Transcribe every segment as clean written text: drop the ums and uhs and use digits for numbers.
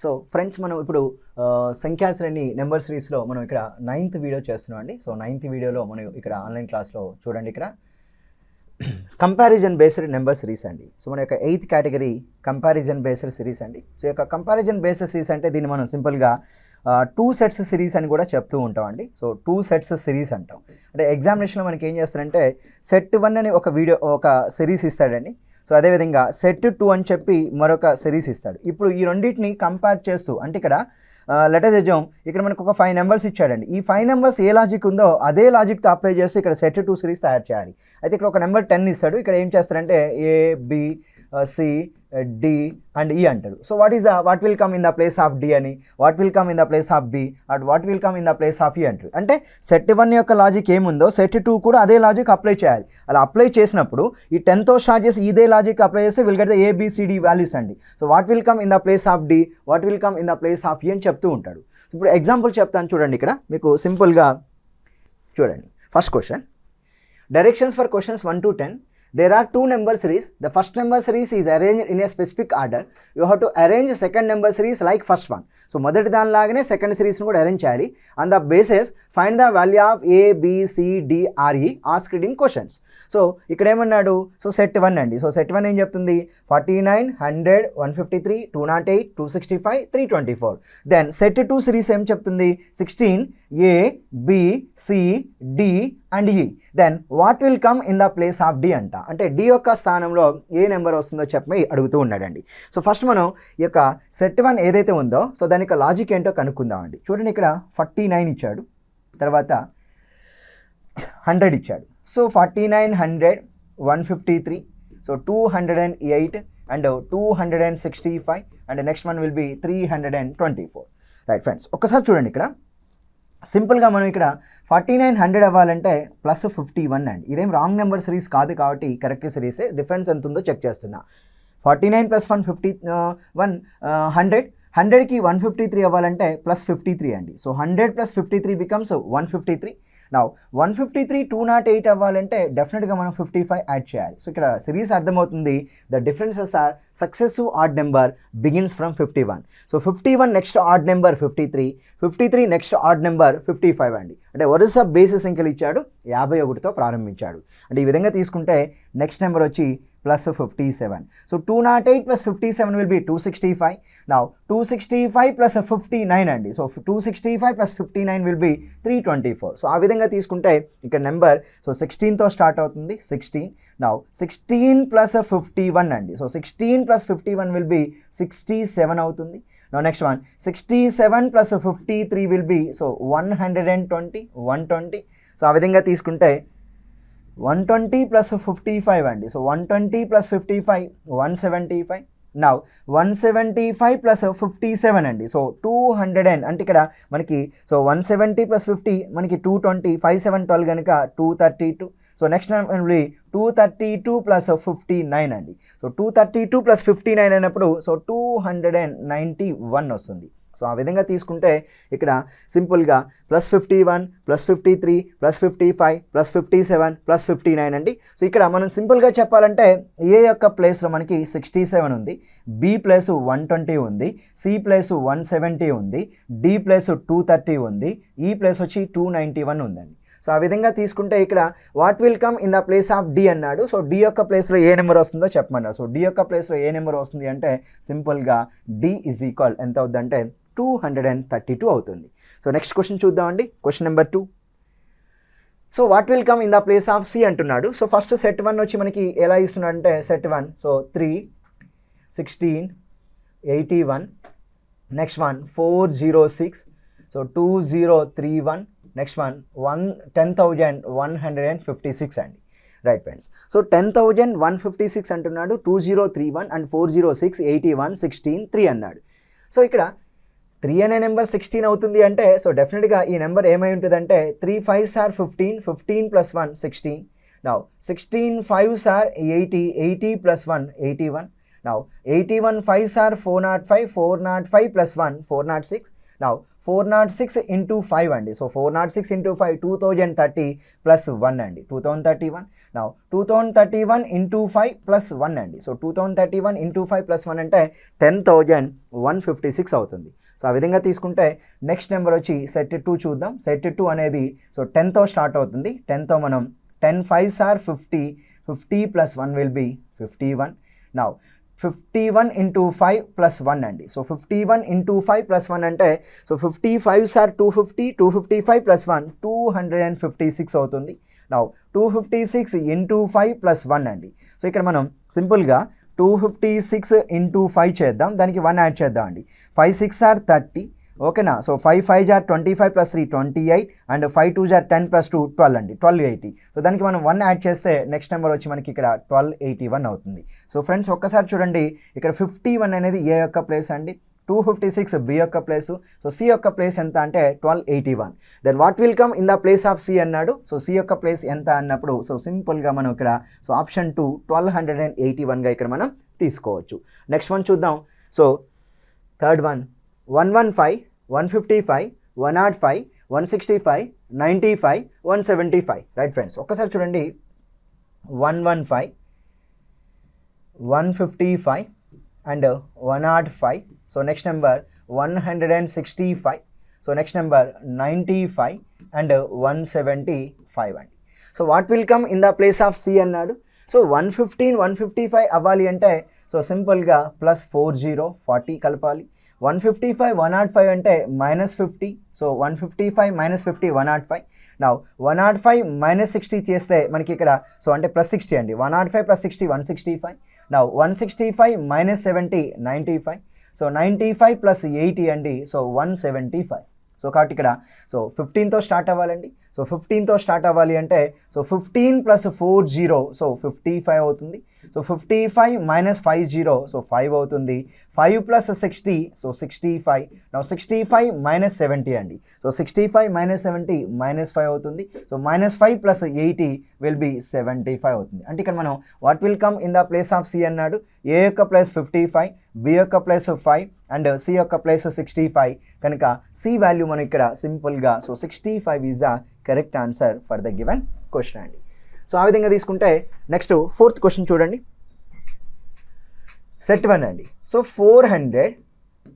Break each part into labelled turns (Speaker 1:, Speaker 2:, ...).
Speaker 1: So friends మనం ఇప్పుడు సంఖ్యా శ్రేణి నెంబర్ సిరీస్లో మనం ఇక్కడ 9th వీడియో చేస్తున్నాం అండి. సో 9th వీడియోలో మనం ఇక్కడ ఆన్లైన్ క్లాస్లో చూడండి, ఇక్కడ కంపారిజన్ బేస్డ్ నెంబర్ సిరీస్ అండి. సో మన యొక్క 8th category comparison based series అండి. సో ఈ యొక్క కంపారిజన్ బేస్డ్ సిరీస్ అంటే దీన్ని మనం సింపుల్గా 2 సెట్స్ సిరీస్ అని కూడా చెప్తూ ఉంటాం అండి. సో 2 సెట్స్ సిరీస్ అంటాం. అంటే ఎగ్జామినేషన్లో మనకి ఏం చేస్తారంటే సెట్ 1 అని ఒక సిరీస్ ఇస్తాడండి. సో అదేవిధంగా సెట్ 2 అని చెప్పి మరొక సిరీస్ ఇస్తాడు. ఇప్పుడు ఈ రెండింటిని కంపేర్ చేస్తూ, అంటే ఇక్కడ లెటర్స్ ఎగ్జామ్ ఇక్కడ మనకు ఒక 5 నెంబర్స్ ఇచ్చాడండి. ఈ 5 నెంబర్స్ ఏ లాజిక్ ఉందో అదే లాజిక్తో అప్లై చేసి ఇక్కడ సెట్ 2 సిరీస్ తయారు చేయాలి. అయితే ఇక్కడ ఒక నెంబర్ 10 ఇస్తాడు. ఇక్కడ ఏం చేస్తారంటే A, B, C, D and E అంటాడు. So what will come in the place of D అని, what will come in the place of B and what will come in the place of E అంటాడు. అంటే set 1 యొక్క logic ఏముందో set 2 కూడా అదే logic apply చేయాలి. అలా apply చేసినప్పుడు ఈ 10తో స్టార్ట్ చేసి ఇదే లాజిక్ అప్లై చేస్తే will get the ABCD values అండి. So what will come in the place of D, what will come in the place of E అని చెప్తూ ఉంటాడు. సో ఇప్పుడు ఎగ్జాంపుల్ చెప్తాను చూడండి, ఇక్కడ మీకు సింపుల్గా చూడండి. First question, directions for questions 1 to 10. There are 2 number series. The first number series is arranged in a specific order. You have to arrange second number series like first one. So మొదటి దాని లాగానే second సిరీస్ని కూడా arrange చేయాలి. On the basis, find the value of A, B, C, D, R, E asked in questions. So ఇక్కడ ఏమన్నాడు, so set 1 అండి. So set 1 ఏం చెప్తుంది, 49, 100, 153, 208, 265, 324. దెన్ సెట్ 2 సిరీస్ ఏం చెప్తుంది, 16, A, B, C, D and E. Then what will come in the place of D అంట. అంటే D యొక్క స్థానంలో ఏ నెంబర్ వస్తుందో చెప్పి అడుగుతూ ఉన్నాడండి. సో ఫస్ట్ మనం ఈ యొక్క సెట్ 1 ఏదైతే ఉందో సో దాని యొక్క లాజిక్ ఏంటో కనుక్కుందామండి. చూడండి, ఇక్కడ 49 ఇచ్చాడు, తర్వాత 100 ఇచ్చాడు. So 49, 100, 153, so 208 and 265 and next one will be 324. Right friends, ఒక్కసారి చూడండి, ఇక్కడ సింపుల్గా మనం ఇక్కడ 49, 100 అవ్వాలంటే ప్లస్ 51 అండి. ఇదేం రాంగ్ నెంబర్ సిరీస్ కాదు కాబట్టి కరెక్ట్ సిరీసే. డిఫరెన్స్ ఎంత ఉందో చెక్ చేస్తున్నా. 49 + 1 51 100, 100కి 153 అవ్వాలంటే ప్లస్ 53 అండి. So 100 + 53 becomes 153. నౌ 153 208 అవ్వాలంటే డెఫినెట్గా మనం 55 యాడ్ చేయాలి. సో ఇక్కడ సిరీస్ అర్థమవుతుంది. The differences are successive odd number begins from 51. So 51 next odd number 53, 53 next odd number 55 అండి. అంటే వరుస బేసిస్ సంఖ్యలు ఇచ్చాడు, 51తో ప్రారంభించాడు. అంటే ఈ విధంగా తీసుకుంటే నెక్స్ట్ నెంబర్ వచ్చి plus 57. So 208 + 57 will be 265. Now 265 + 59 అండి. So 265 + 59 will be 324. సో ఆ విధంగా తీసుకుంటే ఇక్కడ నెంబర్ సో 16తో స్టార్ట్ అవుతుంది, 16. నౌ 16 + 51 అండి. సో 16 + 51 విల్ బి 67 అవుతుంది. Now next one 67 + 53 will be so 120. So ఆ విధంగా తీసుకుంటే 120 + 55 అండి. సో 120 + 55 175. నౌ 175 + 57 అండి. సో 200 అంటే ఇక్కడ మనకి సో 170 + 50 మనకి 220, 5 7 12 కనుక 232. సో నెక్స్ట్ 232 + 59 అండి. సో 232 + 59 అయినప్పుడు సో 291 వస్తుంది. సో ఆ విధంగా తీసుకుంటే ఇక్కడ సింపుల్గా +51 +53 +55 +57 +59 అండి. సో ఇక్కడ మనం సింపుల్గా చెప్పాలంటే ఏ యొక్క ప్లేస్లో మనకి 67 ఉంది, బి ప్లేస్ 120 ఉంది, సి ప్లేస్ 170 ఉంది, డి ప్లేస్ 230 ఉంది, ఈ ప్లేస్ వచ్చి 291 ఉందండి. సో ఆ విధంగా తీసుకుంటే ఇక్కడ what will come in the place of D అన్నాడు. సో డి యొక్క ప్లేస్లో ఏ నెంబర్ వస్తుందో చెప్పమన్నారు. సో డి యొక్క ప్లేస్లో ఏ నెంబర్ వస్తుంది అంటే సింపుల్గా డి ఈజ్ ఈక్వల్ ఎంత అవుతుందంటే 232 అవుతుంది. సో నెక్స్ట్ క్వశ్చన్ చూద్దామండి. Question number 2. So what will come in the place of C అంటున్నాడు. సో ఫస్ట్ సెట్ 1 వచ్చి మనకి ఎలా ఇస్తున్నాడు అంటే set 1 so 3, 16, 81, next one 406, so 2031, next one 10,156 అండి. రైట్ ఫ్రెండ్స్, సో 10,156 అంటున్నాడు, 2031 అండ్ 406, 81, 16, 3 అన్నాడు. సో ఇక్కడ 3 అనే నెంబర్ 16 అవుతుంది అంటే సో డెఫినెట్గా ఈ నెంబర్ ఏమై ఉంటుందంటే 3 5s are 15, 15 + 1 16. Now 16 5s are 80, 80 + 1 81. Now 81 5s are 405, 405 + 1 406. Now 406 into 5 అండి. సో 406 into 5 2030 ప్లస్ 1 అండి 2031. Now 2031 into 5 ప్లస్ 1 అండి. సో 2031 into 5 ప్లస్ 1 అంటే 10,156 అవుతుంది. సో ఆ విధంగా తీసుకుంటే నెక్స్ట్ నెంబర్ వచ్చి సెట్ 2 చూద్దాం. సెట్ 2 అనేది సో 10తో స్టార్ట్ అవుతుంది. 10తో మనం 10 5s are 50, 50 plus 1 will be 51. Now 51 into 5 plus 1 అండి. సో 51 into 5 plus 1 అంటే సో 55s are 250, 255 plus 1 256 అవుతుంది. Now 256 into 5 plus 1 అండి. సో ఇక్కడ మనం సింపుల్గా 256 into 5 చేద్దాం, దానికి 1 యాడ్ చేద్దాం అండి. 5 6 are 30, ఓకేనా. So 5 5 are 25 plus 3 28 and 5 2 are 10 plus 2 12 అండి 1280. సో దానికి మనం 1 యాడ్ చేస్తే నెక్స్ట్ నెంబర్ వచ్చి మనకి ఇక్కడ 1281 అవుతుంది. సో ఫ్రెండ్స్ ఒక్కసారి చూడండి, ఇక్కడ 51 అనేది ఏ యొక్క ప్లేస్ అండి, 256 బి యొక్క ప్లేస్. సో సి యొక్క ప్లేస్ ఎంత అంటే 1281. Then what will come in the place of C అన్నాడు. సో సి యొక్క ప్లేస్ ఎంత అన్నప్పుడు సో సింపుల్గా మనం ఇక్కడ సో ఆప్షన్ 2 1281గా ఇక్కడ మనం తీసుకోవచ్చు. నెక్స్ట్ వన్ చూద్దాం. So third one 115, 155, 105, 165, 95, 175. Right friends ఒక్కసారి చూడండి, 115, 155 and 105. So next number 165. So next number 95 and 175 అండి. So what will come in the place of C అన్నాడు. సో 115, 155 అవ్వాలి అంటే సో సింపుల్గా ప్లస్ 40 కలపాలి. 155, 105 అంటే -50. సో 155 -50 105. నా 105 -60 చేస్తే మనకి ఇక్కడ సో అంటే ప్లస్ 60 అండి. 105 + 60 165. నా 165 -70 95. సో 95 + 80 అండి. సో 175. సో కాబట్టి ఇక్కడ సో 15తో స్టార్ట్ అవ్వాలండి. సో 15తో స్టార్ట్ అవ్వాలి అంటే సో 15 + 40 సో 55 అవుతుంది. సో 55 - 50 సో 5 అవుతుంది. 5 + 60 సో 65. నా 65 - 70 అండి. సో 65 - 70 -5 అవుతుంది. సో -5 + 80 విల్ బి 75 అవుతుంది. అంటే ఇక్కడ మనం what will come in the place of C అన్నాడు. ఏ యొక్క ప్లేస్ 55, బి యొక్క ప్లేస్ 5 అండ్ సి యొక్క ప్లేస్ 65. కనుక సి వాల్యూ మనం ఇక్కడ సింపుల్గా so 65 is the correct answer for the given question అండి. సో ఆ విధంగా తీసుకుంటే నెక్స్ట్ ఫోర్త్ క్వశ్చన్ చూడండి. సెట్ 1 అండి. So 400,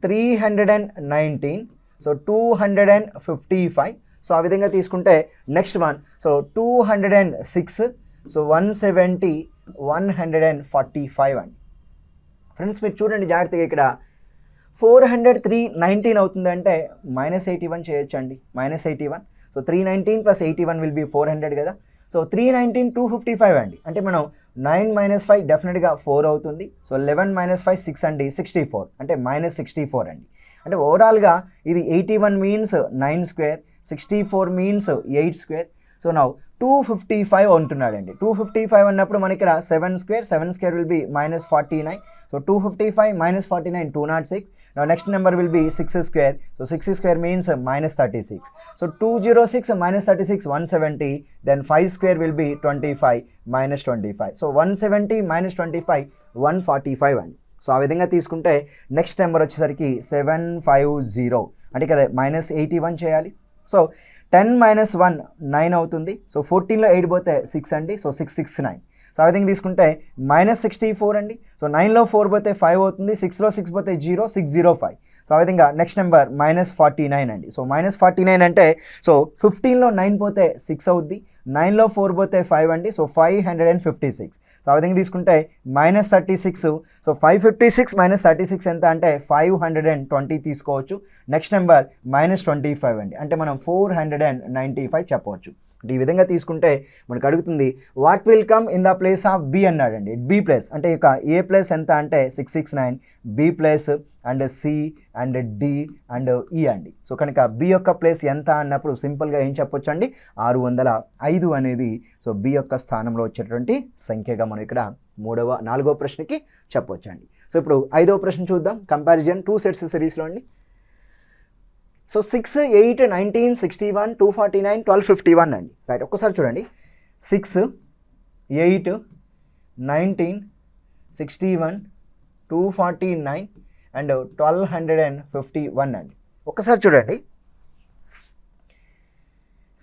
Speaker 1: 319, so 255. సో ఆ విధంగా తీసుకుంటే నెక్స్ట్ వన్ సో 206, సో 170, 145 అండి. ఫ్రెండ్స్ మీరు చూడండి జాగ్రత్తగా, ఇక్కడ 400, 319 అవుతుందంటే -81 చేయొచ్చు అండి. -81. సో 319 + 81 విల్ బి 400 కదా. సో 319, 255 అండి. అంటే మనం 9 - 5 డెఫినెట్గా 4 అవుతుంది. సో 11 - 5 6 అండి 64. అంటే -64 అండి. అంటే ఓవరాల్గా ఇది 81 means 9 square, 64 means 8 square. So now 255 అంటున్నాడండి. 255 అన్నప్పుడు మనకి ఇక్కడ 7 square, 7 square will be -49. So 255 - 49 206. Now next number will be 6 square. So 6 square means -36. So 206 - 36 170. Then 5 square will be 25 - 25. So 170 - 25 145 అండి. సో ఆ విధంగా తీసుకుంటే నెక్స్ట్ నెంబర్ వచ్చేసరికి 750. అంటే ఇక్కడ -81 చేయాలి. సో 10 - 1 9 అవుతుంది. సో 14లో 8 పోతే 6 అండి. సో 669. సో ఆ విధంగా తీసుకుంటే -64 అండి. సో 9లో 4 పోతే 5 అవుతుంది. 6లో 6 పోతే 0 605. సో ఆ విధంగా నెక్స్ట్ నెంబర్ -49 అండి. సో -49 అంటే సో 15లో 9 పోతే 6 అవుద్ది. 9లో 4 పోతే 5 అండి. సో 556. సో ఆ విధంగా తీసుకుంటే -36. సో 556 - 36 ఎంత అంటే 520 తీసుకోవచ్చు. నెక్స్ట్ నెంబర్ -25 అండి. అంటే మనం 495 చెప్పవచ్చు. ఈ విధంగా తీసుకుంటే మనకు అడుగుతుంది what will come in the place of B అన్నాడండి. బి ప్లేస్ అంటే ఇక ఏ ప్లేస్ ఎంత అంటే 669, B place and C and D and E అండి. సో కనుక బి యొక్క ప్లేస్ ఎంత అన్నప్పుడు సింపుల్గా ఏం చెప్పొచ్చు అండి, 605 అనేది సో బి యొక్క స్థానంలో వచ్చేటువంటి సంఖ్యగా మనం ఇక్కడ 4వ ప్రశ్నకి చెప్పొచ్చు అండి. సో ఇప్పుడు 5వ ప్రశ్న చూద్దాం. కంపారిజన్ 2 సెట్స్ సిరీస్లో అండి. సో 6, 8, 19, 61, 249, 1251 అండి. రైట్ ఒక్కసారి చూడండి. 6, 8, 19, 61, 249 అండ్ 1251 అండి. ఒక్కసారి చూడండి,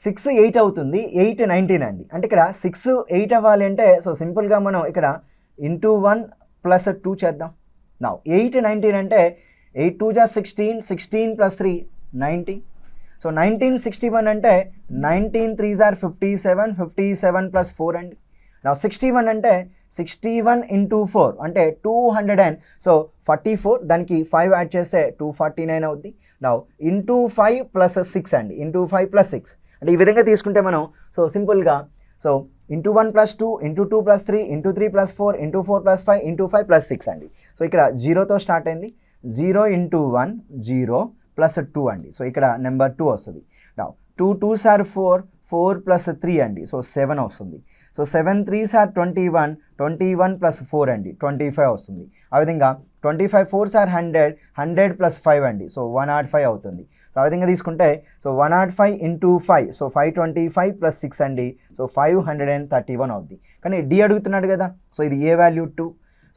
Speaker 1: 6 8 అవుతుంది, 8 19 అండి. అంటే ఇక్కడ 6 8 అవ్వాలి అంటే సో సింపుల్గా మనం ఇక్కడ ఇంటూ 1 ప్లస్ 2 చేద్దాం. నా 8 19 అంటే 8 2 జా 16, 16 ప్లస్ 3 19. సో 19 61 అంటే 19 3 జార్ 57, 57 ప్లస్ 4 అండి. నా 61 అంటే 61 ఇంటూ 4 అంటే 200 అండ్ సో 44, దానికి 5 యాడ్ చేస్తే 249 అవుద్ది. నా ఇంటూ 5 ప్లస్ 6 అండి, ఇంటూ 5 ప్లస్ 6 అంటే ఈ విధంగా తీసుకుంటే మనం సో సింపుల్గా so into 1 plus 2 into 2 plus 3 into 3 plus 4 into 4 plus 5 into 5 plus 6 అండి. సో ఇక్కడ 0తో స్టార్ట్ అయింది, 0 ఇంటూ 1 0 ప్లస్ 2 అండి. సో ఇక్కడ నెంబర్ 2 వస్తుంది. నా 2 2s ఆర్ 4, 4 ప్లస్ 3 అండి, సో 7 వస్తుంది. సో 7 3s ఆర్ 21, 21 ప్లస్ 4 అండి, 25 వస్తుంది. ఆ విధంగా 25 4s ఆర్ 100, 100 ప్లస్ 5 అండి, సో 105 అవుతుంది. సో ఆ విధంగా తీసుకుంటే సో 105 ఇంటూ 5 సో 525 ప్లస్ 6 అండి, సో 531 అవుద్ది. కానీ డి అడుగుతున్నాడు కదా, సో ఇది A value 2,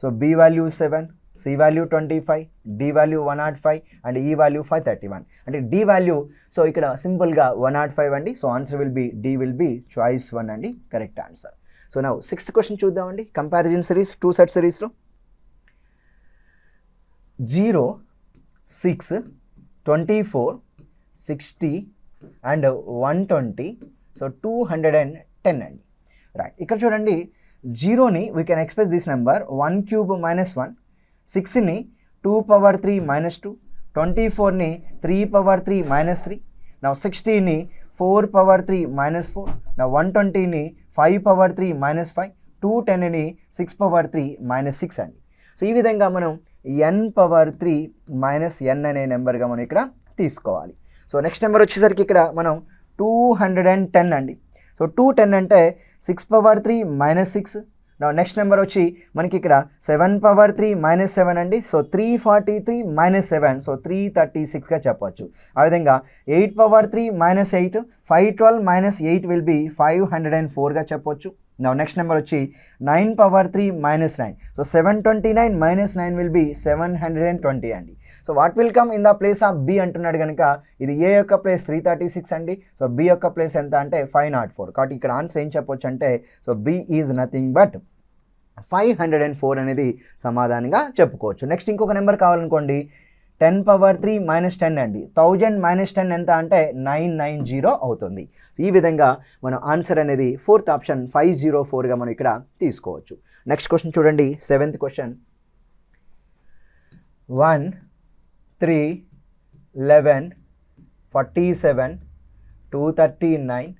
Speaker 1: so B value 7, C value 25, D value 105 and E value 531. అంటే డి వాల్యూ సో ఇక్కడ సింపుల్గా 105 అండి. So answer will be D will be choice 1 అండి, correct answer. So now 6th question చూద్దామండి. Comparison series 2 set సిరీస్లో 0 6 24 60 and 120 so 210 అండి. Right, ఇక్కడ చూడండి, 0ని we can express this number 1 cube minus 1, 6ని 2 పవర్ 3 మైనస్ 2, 24ని 3 పవర్ 3 మైనస్ 3, నా 60ని 4 పవర్ 3 మైనస్ 4, నా 120ని 5 పవర్ 3 మైనస్ 5, 210ని 6 పవర్ 3 మైనస్ 6 అండి. సో ఈ విధంగా మనం n పవర్ 3 మైనస్ n అనే నెంబర్గా మనం ఇక్కడ తీసుకోవాలి. సో నెక్స్ట్ నెంబర్ వచ్చేసరికి ఇక్కడ మనం 210 అండి. సో 210 అంటే 6 పవర్ 3 మైనస్ 6. నెక్స్ట్ నెంబర్ వచ్చి మనకి ఇక్కడ 7 పవర్ 3 మైనస్ 7 అండి. సో 343 మైనస్ 7 సో 336గా చెప్పవచ్చు. ఆ విధంగా 8 power 3 minus 8, 512 minus 8 will be 504గా చెప్పవచ్చు. నెక్స్ట్ నెంబర్ వచ్చి 9 power 3 minus 9, so 729 minus 9 will be 720 అండి. So what will come in the place of B అంటున్నాడు కనుక ఇది ఏ యొక్క ప్లేస్ 336 అండి. సో బి యొక్క ప్లేస్ ఎంత అంటే 504. కాబట్టి ఇక్కడ ఆన్సర్ ఏం చెప్పొచ్చు అంటే so B is nothing but 504 అనేది సమాధానంగా చెప్పుకోవచ్చు. నెక్స్ట్ ఇంకొక నెంబర్ కావాలనుకోండి, 10 పవర్ 3 మైనస్ 10 అండి. 1000 మైనస్ 10 ఎంత అంటే 990 అవుతుంది. సో ఈ విధంగా మన ఆన్సర్ అనేది 4th ఆప్షన్ 504గా మనం ఇక్కడ తీసుకోవచ్చు. నెక్స్ట్ క్వశ్చన్ చూడండి, 7th క్వశ్చన్. 1 3 11 47 239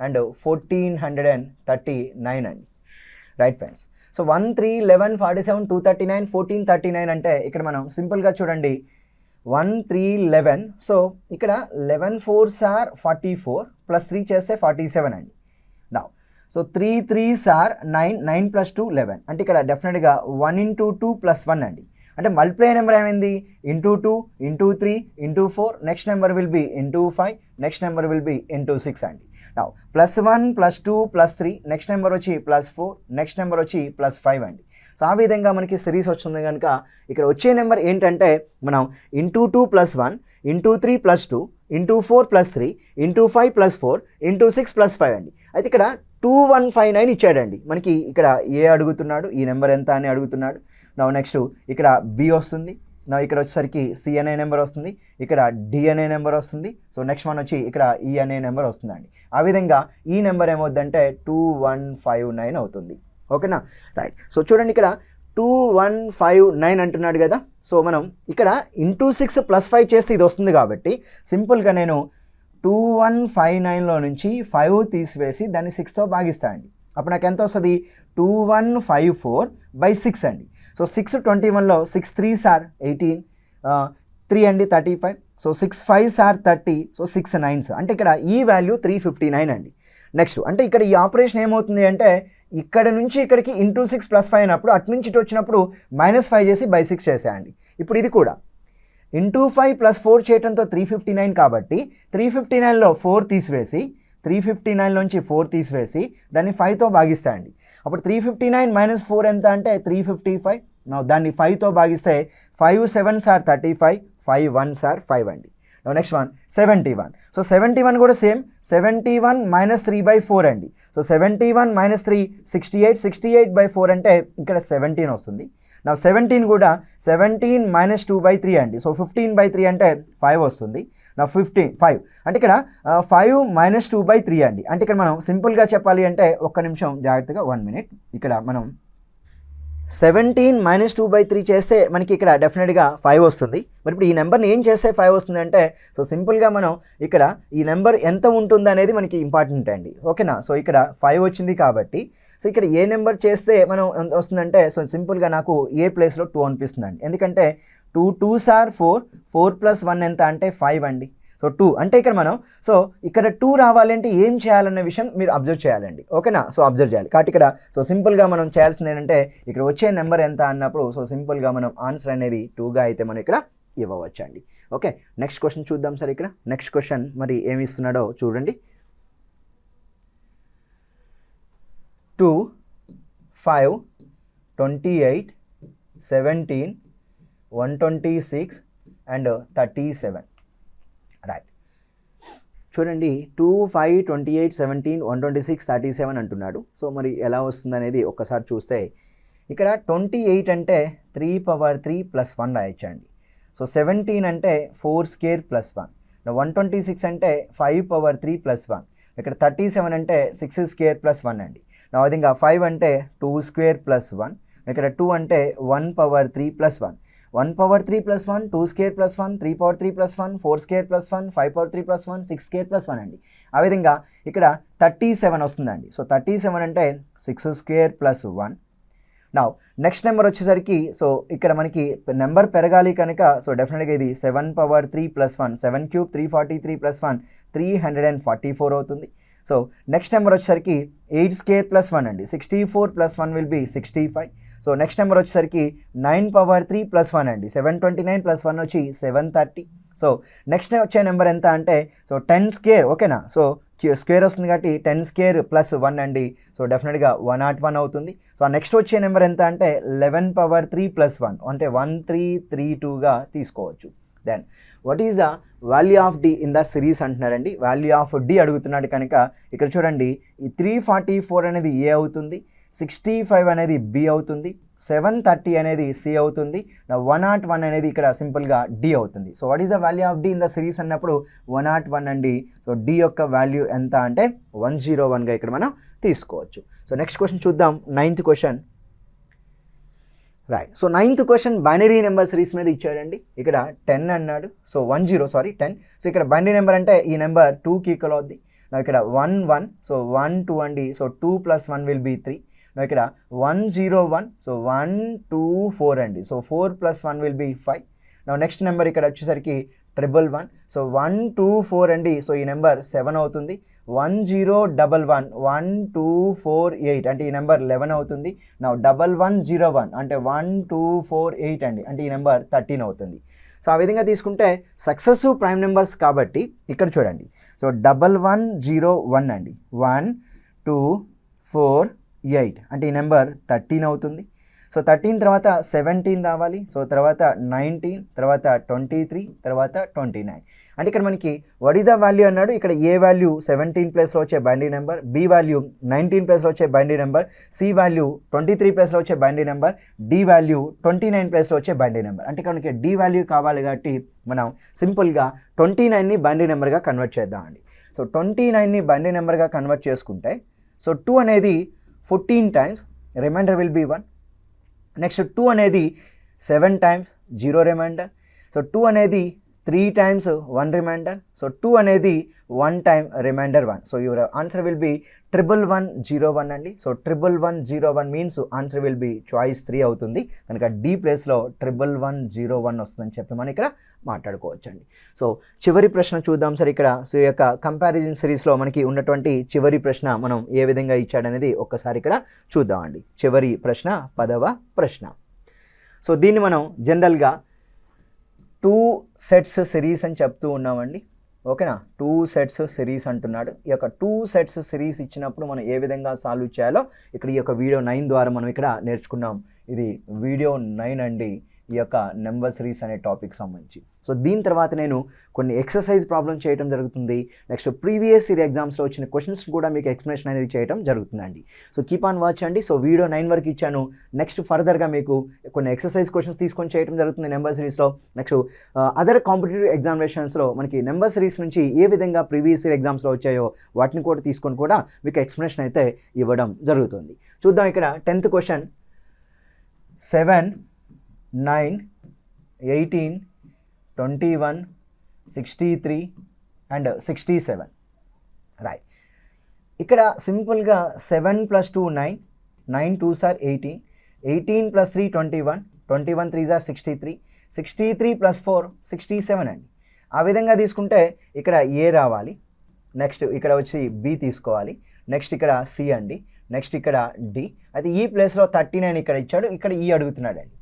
Speaker 1: అండ్ 1439 అండి. రైట్ ఫ్రెండ్స్, సో 1 3 11 47 239 1439 అంటే ఇక్కడ మనం సింపుల్గా చూడండి 1 3 11, సో ఇక్కడ 11 4s ఆర్ 44 ప్లస్ 3 చేస్తే 47 అండి. నా సో 3 3s ఆర్ 9, 9 ప్లస్ 2 11 అంటే ఇక్కడ డెఫినెట్గా 1 ఇంటూ 2 ప్లస్ 1 అండి. అంటే మల్టిప్లై నెంబర్ ఏమైంది into 2 into 3 into 4, next number will be into 5, next number will be into 6 అండి. నా plus 1 plus 2 plus 3, next number వచ్చి ప్లస్ 4, నెక్స్ట్ నెంబర్ వచ్చి ప్లస్ 5 అండి. సో ఆ విధంగా మనకి సిరీస్ వచ్చింది కనుక ఇక్కడ వచ్చే నెంబర్ ఏంటంటే మనం into 2 plus 1 into 3 plus 2 into 4 plus 3 into 5 plus 4 into 6 plus 5 అండి. అయితే ఇక్కడ 2159 ఇచ్చాడండి. మనకి ఇక్కడ ఏ అడుగుతున్నాడు, ఈ నెంబర్ ఎంత అని అడుగుతున్నాడు. నా నెక్స్ట్ ఇక్కడ బి వస్తుంది, నా ఇక్కడ వచ్చేసరికి సి అనే నెంబర్ వస్తుంది, ఇక్కడ డి అనే నెంబర్ వస్తుంది. సో నెక్స్ట్ వన్ వచ్చి ఇక్కడ ఈ అనే నెంబర్ వస్తుందండి. ఆ విధంగా ఈ నెంబర్ ఏమవుద్దంటే 2159 అవుతుంది. ఓకేనా, రైట్. సో చూడండి ఇక్కడ 2159 అంటున్నాడు కదా. సో మనం ఇక్కడ ఇంటూ 6 ప్లస్ 5 చేస్తే ఇది వస్తుంది కాబట్టి సింపుల్గా నేను 2159లో నుంచి 5 తీసివేసి దాన్ని 6తో భాగిస్తానండి. అప్పుడు నాకు ఎంత వస్తుంది 2154/6 అండి. సో 6 21లో 6 3s ఆర్ 18, 3 అండి 35, so 6 5s are 30, so 6 9s అంటే ఇక్కడ ఈ వాల్యూ 359 అండి. నెక్స్ట్ అంటే ఇక్కడ ఈ ఆపరేషన్ ఏమవుతుంది అంటే ఇక్కడ నుంచి ఇక్కడికి ఇంటూ 6 ప్లస్ 5 అయినప్పుడు అటు నుంచి ఇటు వచ్చినప్పుడు -5 చేసి /6 చేసేయండి. ఇప్పుడు ఇది కూడా ఇంటూ 5 ప్లస్ 4 చేయడంతో 359 కాబట్టి 359లో 4 తీసివేసి 359లోంచి 4 తీసివేసి దాన్ని 5తో భాగిస్తాయండి. అప్పుడు 359 - 4 ఎంత అంటే 355. దాన్ని 5తో భాగిస్తే 5 7s ఆర్ 35, 5 1s ఆర్ 5 అండి. Next one 71. సో 71 కూడా సేమ్ 71 - 3/4 అండి. సో 71 - 3 68, 68/4 అంటే ఇక్కడ 17 వస్తుంది. నా 17 కూడా 17 - 2/3 అండి. సో 15/3 అంటే 5 వస్తుంది. నా 5 అంటే ఇక్కడ 5 - 2/3 అండి. అంటే ఇక్కడ మనం సింపుల్గా చెప్పాలి అంటే ఒక్క నిమిషం జాగ్రత్తగా 1 మినిట్. ఇక్కడ మనం 17 - 2/3 చేస్తే మనకి ఇక్కడ డెఫినెట్గా 5 వస్తుంది. మరి ఇప్పుడు ఈ నెంబర్ని ఏం చేస్తే 5 వస్తుంది అంటే సో సింపుల్గా మనం ఇక్కడ ఈ నెంబర్ ఎంత ఉంటుంది అనేది మనకి ఇంపార్టెంట్ అండి. ఓకేనా. సో ఇక్కడ 5 వచ్చింది కాబట్టి సో ఇక్కడ ఏ నెంబర్ చేస్తే మనం వస్తుందంటే సో సింపుల్గా నాకు ఏ ప్లేస్లో 2 అనిపిస్తుందండి. ఎందుకంటే 2 2s are 4, 4 + 1 ఎంత అంటే 5 అండి. సో 2 అంటే ఇక్కడ మనం సో ఇక్కడ 2 రావాలంటే ఏం చేయాలన్న విషయం మీరు అబ్జర్వ్ చేయాలండి. ఓకేనా. సో అబ్జర్వ్ చేయాలి కాబట్టి ఇక్కడ సో సింపుల్గా మనం చేయాల్సింది ఏంటంటే ఇక్కడ వచ్చే నెంబర్ ఎంత అన్నప్పుడు సో సింపుల్గా మనం ఆన్సర్ అనేది 2గా అయితే మనం ఇక్కడ ఇవ్వవచ్చండి. ఓకే, నెక్స్ట్ క్వశ్చన్ చూద్దాం సార్. ఇక్కడ నెక్స్ట్ క్వశ్చన్ మరి ఏమి ఇస్తున్నాడో చూడండి. 2 5 28 17 126 అండ్ 37 రైట్. చూడండి 2 5 28 17 126 37 అంటున్నాడు. సో మరి ఎలా వస్తుంది అనేది ఒక్కసారి చూస్తే ఇక్కడ 28 అంటే 3/3 + 1 రాయొచ్చండి. సో 17 అంటే 4² + 1. 126 అంటే 5/3 + 1. ఇక్కడ 37 అంటే 6² + 1 అండి. అదేవిధంగా 5 అంటే 2² + 1. ఇక్కడ 2 అంటే 1/3 + 1. 1/3 + 1, 2² + 1, 3/3 + 1, 4² + 1, 5/3 + 1, 6² + 1 అండి. ఆ విధంగా ఇక్కడ 37 వస్తుందండి. సో 37 అంటే 6² + 1. నౌ నెక్స్ట్ నెంబర్ వచ్చేసరికి సో ఇక్కడ మనకి నెంబర్ పెరగాలి కనుక సో డెఫినెట్గా ఇది 7/3 + 1, 7³ 343 + 1 344 అవుతుంది. సో నెక్స్ట్ నెంబర్ వచ్చేసరికి 8² + 1 అండి. 64 + 1 will be 65. So next number వచ్చేసరికి 9/3 + 1 అండి. 729 + 1 వచ్చి 730. సో నెక్స్ట్ వచ్చే నెంబర్ ఎంత అంటే సో 10². ఓకేనా. సో స్క్వేర్ వస్తుంది కాబట్టి 10² + 1 అండి. సో డెఫినెట్గా 101 అవుతుంది. సో నెక్స్ట్ వచ్చే నెంబర్ ఎంత అంటే 11/3 + 1 అంటే 1332గా తీసుకోవచ్చు. Then what is the value of D in the series అంటున్నారండి. వాల్యూ ఆఫ్ డి అడుగుతున్నాడు కనుక ఇక్కడ చూడండి ఈ 344 అనేది ఏ అవుతుంది, 65 అనేది బి అవుతుంది, 730 అనేది సి అవుతుంది, 101 అనేది ఇక్కడ సింపుల్గా డి అవుతుంది. So what is the value of D in the series అన్నప్పుడు 101 అండి. సో డి యొక్క వాల్యూ ఎంత అంటే 101గా ఇక్కడ మనం తీసుకోవచ్చు. సో నెక్స్ట్ క్వశ్చన్ చూద్దాం. 9th question right. So 9th question binary number series మీద ఇచ్చాడండి. ఇక్కడ 10 అన్నాడు. సో 10. సో ఇక్కడ బైనరీ నెంబర్ అంటే ఈ నెంబర్ 2కి ఈక్వల్ అవుద్ది. ఇక్కడ 1 1 సో 1 2 అండి. So 2 + 1 will be 3. ఇక్కడ 101 సో 1 2 4 అండి. So 4 + 1 will be 5. Next number ఇక్కడ వచ్చేసరికి 111 సో 1 2 4 అండి. సో ఈ నెంబర్ 7 అవుతుంది. 1011 1 2 4 8 అంటే ఈ నెంబర్ 11 అవుతుంది. 1101 అంటే 1 2 4 8 అండి. అంటే ఈ నెంబర్ 13 అవుతుంది. సో ఆ విధంగా తీసుకుంటే సక్సెసివ్ ప్రైమ్ నెంబర్స్ కాబట్టి ఇక్కడ చూడండి. సో 1101 అండి. 1 2 4 8 అంటే ఈ నెంబర్ 13 అవుతుంది. సో 13 తర్వాత 17 రావాలి. సో తర్వాత 19 తర్వాత 23 తర్వాత 29 అంటే ఇక్కడ మనకి వాట్ ఈస్ ద వాల్యూ అన్నాడు. ఇక్కడ ఏ వాల్యూ 17 ప్లేస్లో వచ్చే బైనరీ నెంబర్, బి వాల్యూ 19 ప్లేస్లో వచ్చే బైనరీ నెంబర్, సి వాల్యూ 23 ప్లేస్లో వచ్చే బైనరీ నెంబర్, డి వాల్యూ 29 ప్లేస్లో వచ్చే బైనరీ నెంబర్. అంటే ఇక్కడ మనకి డి వాల్యూ కావాలి కాబట్టి మనం సింపుల్గా 29ని బైనరీ నెంబర్గా కన్వర్ట్ చేద్దామండి. సో 29ని బైనరీ నెంబర్గా కన్వర్ట్ చేసుకుంటే సో 2 అనేది 14 times, remainder will be 1. Next 2 అనేది 7 టైమ్స్, 0 రిమైండర్. సో 2 అనేది 3 టైమ్స్, 1 రిమైండర్. సో 2 అనేది 1 time, remainder 1. So your answer will be 1101 అండి. So 1101 means answer will be choice 3 అవుతుంది. కనుక డి ప్లేస్లో 1101 వస్తుందని చెప్పి మనం ఇక్కడ మాట్లాడుకోవచ్చు అండి. సో చివరి ప్రశ్న చూద్దాం సార్. ఇక్కడ సో ఈ యొక్క కంపారిజన్ సిరీస్లో మనకి ఉన్నటువంటి చివరి ప్రశ్న మనం ఏ విధంగా ఇచ్చాడనేది ఒక్కసారి ఇక్కడ చూద్దామండి. చివరి ప్రశ్న 10వ ప్రశ్న. సో దీన్ని మనం జనరల్గా 2 సెట్స్ సిరీస్ అని చెప్తూ ఉన్నామండి. ఓకేనా. 2 సెట్స్ సిరీస్ అంటున్నాడు. ఈ యొక్క 2 సెట్స్ సిరీస్ ఇచ్చినప్పుడు మనం ఏ విధంగా సాల్వ్ చేయాలో ఇక్కడ ఈ యొక్క వీడియో 9 ద్వారా మనం ఇక్కడ నేర్చుకున్నాం. ఇది వీడియో 9 అండి. ఈ యొక్క నెంబర్ సిరీస్ అనే టాపిక్ సంబంధించి. సో దీని తర్వాత నేను కొన్ని ఎక్సర్సైజ్ ప్రాబ్లమ్ చేయడం జరుగుతుంది. నెక్స్ట్ ప్రీవియస్ ఇయర్ ఎగ్జామ్స్లో వచ్చిన క్వశ్చన్స్ కూడా మీకు ఎక్స్ప్లెనేషన్ అనేది చేయడం జరుగుతుందండి. సో కీప్ ఆన్ వాచ్ అండి. సో వీడియో 9 వరకు ఇచ్చాను. నెక్స్ట్ ఫర్దర్గా మీకు కొన్ని ఎక్సర్సైజ్ క్వశ్చన్స్ తీసుకొని చేయడం జరుగుతుంది నెంబర్ సిరీస్లో. నెక్స్ట్ అదర్ కాంపిటేటివ్ ఎగ్జామినేషన్స్లో మనకి నెంబర్ సిరీస్ నుంచి ఏ విధంగా ప్రీవియస్ ఇయర్ ఎగ్జామ్స్లో వచ్చాయో వాటిని కూడా తీసుకొని కూడా మీకు ఎక్స్ప్లెనేషన్ అయితే ఇవ్వడం జరుగుతుంది. చూద్దాం ఇక్కడ 10th క్వశ్చన్. 7, 9, 18, 21, 63 అండ్ 67. రైట్. ఇక్కడ సింపుల్గా 7 + 2 9, 9 2s are 18, 18 + 3 21, 21 3s are 63, 63 + 4 67 అండి. ఆ విధంగా తీసుకుంటే ఇక్కడ ఏ రావాలి, నెక్స్ట్ ఇక్కడ వచ్చి బి తీసుకోవాలి, నెక్స్ట్ ఇక్కడ సి అండి, నెక్స్ట్ ఇక్కడ డి. అయితే ఈ ప్లేస్లో 39 ఇక్కడ ఇచ్చాడు, ఇక్కడ ఈ అడుగుతున్నాడు అండి.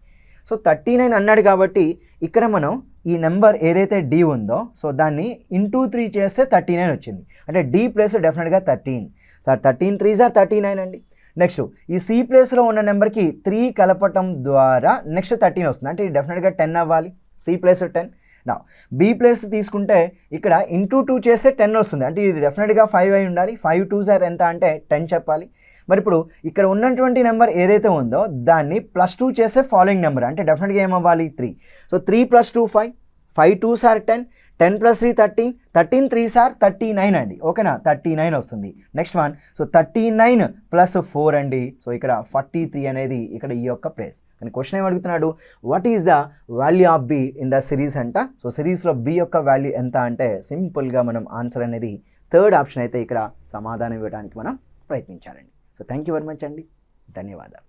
Speaker 1: సో 39 అన్నాడు కాబట్టి ఇక్కడ మనం ఈ నెంబర్ ఏదైతే డి ఉందో సో దాన్ని ఇంటూ 3 చేస్తే 39 వచ్చింది. అంటే డి ప్లేస్ డెఫినెట్గా 13. సార్ 13 3s are 39 అండి. నెక్స్ట్ ఈ సి ప్లేస్లో ఉన్న నెంబర్కి 3 కలపటం ద్వారా నెక్స్ట్ 13 వస్తుంది. అంటే డెఫినెట్గా 10 అవ్వాలి. C place 10. నా బి ప్లేస్ తీసుకుంటే ఇక్కడ ఇంటూ 2 చేస్తే 10 వస్తుంది. అంటే ఇది డెఫినెట్గా 5 అయి ఉండాలి. 5 2s are ఎంత అంటే 10 చెప్పాలి. మరి ఇప్పుడు ఇక్కడ ఉన్నటువంటి నెంబర్ ఏదైతే ఉందో దాన్ని +2 చేస్తే ఫాలోయింగ్ నెంబర్ అంటే డెఫినెట్గా ఏమవ్వాలి 3. So 3 + 2 5, 5 2s are 10, 10 + 3 13, 13 3s are 39 అండి. ఓకేనా, 39 వస్తుంది. Next one. సో 39 + 4 అండి. సో ఇక్కడ 43 అనేది ఇక్కడ ఈ యొక్క ప్లేస్. కానీ క్వశ్చన్ ఏం అడుగుతున్నాడు, what is the value of be in the series అంట. సో సిరీస్లో బి యొక్క వాల్యూ ఎంత అంటే సింపుల్గా మనం ఆన్సర్ అనేది 3rd ఆప్షన్ అయితే ఇక్కడ సమాధానం ఇవ్వడానికి మనం ప్రయత్నించాలండి. So thank you very much అండి. ధన్యవాదాలు.